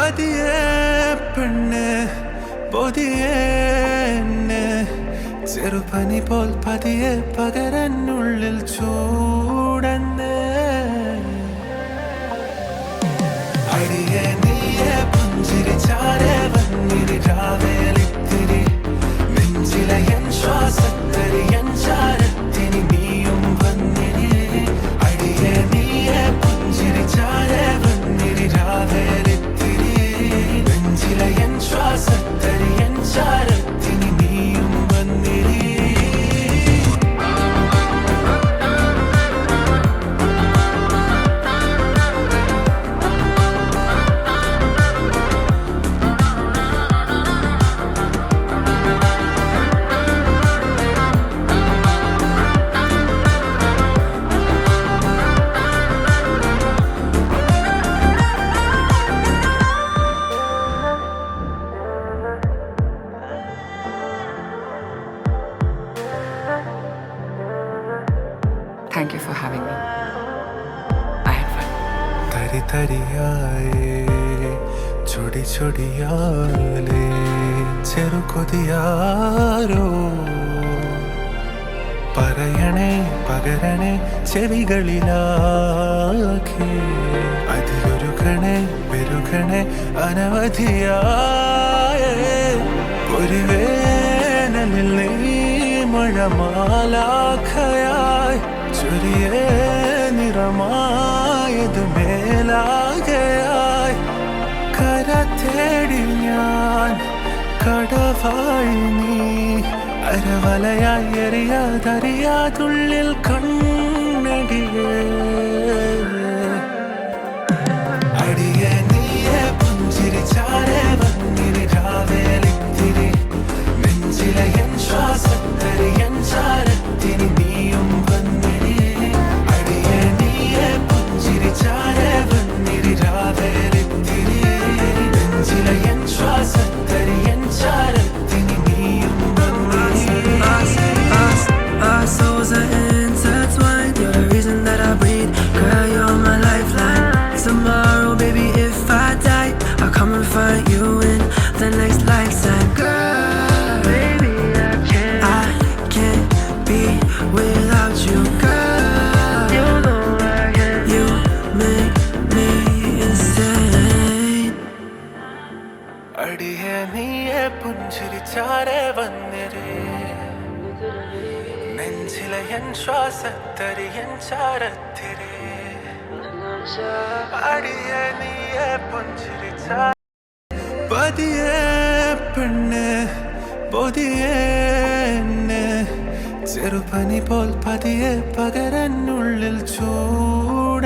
പതിയെ പെണ്ണ് പൊതിയെ ചെറുപനി പോൽ പതിയെ പകരനുള്ളിൽ ചൂടന്ന് അടിയെ നീയെ പുഞ്ചിരിച്ചാരെ വന്നിരി രാവേലിത്തിരി നെഞ്ചിലെ എൻ ശ്വാസത്തരി എൻ ചാരത്തിനി നീയും വന്നിരി അടിയെ നീയെ പുഞ്ചിരിച്ചാരെ വന്നിരി രാവേലിത്തിരി നെഞ്ചിലെ എൻ ശ്വാസത്തരി എൻ ചാരത്തിനി നീയും വന്നിരി. Thank you for having me. I had fun. തരി തരിയായേ ചൊടി ചൊടിയാലേ ചെറുകൊതിയാരോ പറയണേ പകരണേ ചെവികളിലാകെ അതിലൊരുകണേ പെരുകണേ അനവധിയായേ ഒരു വേനലിൽ നീ മഴമാലാഖയായി ചൊരിയേ നിറമായത് മേലാകയായി കര തേടി ഞാൻ കടവായി നീ അരവലയായി എറിയാതറിയാതുള്ളിൽ കണ്ണടിയേ അടിയെ നീയെ പുഞ്ചിരിച്ചാരെ വന്നിരി രാവേലിത്തിരി നെഞ്ചിലെ എൻ ശ്വാസത്തരി എൻ ചാരത്തിനി നീയും വന്നിരി അടിയെ നീയെ പുഞ്ചിരിച്ചാരെ വന്നിരി രാവേലിത്തിരി നെഞ്ചിലെ എൻ ശ്വാസത്തരി എൻ ചാരത്തിനി നീയും വന്നിരി. Our souls are intertwined. You're the reason that I breathe. Girl, you're my lifeline. Tomorrow, baby, if I die, I'll come and find you in the next lifetime. Girl, baby, I can't be without you. Girl, you know I can't. You make me insane. അടിയെ നീയെ പുഞ്ചിരിച്ചാരെ വന്നിരി നെഞ്ചിലെ N ശ്വാസത്തരി N ചാരത്തിരി അടിയെ നീയെ പുഞ്ചിരിച്ചാ പതിയെ പെണ്ണ് പൊതിയെ ചെറുപനി പോൽ പതിയെ പകരനുള്ളിൽ ചൂട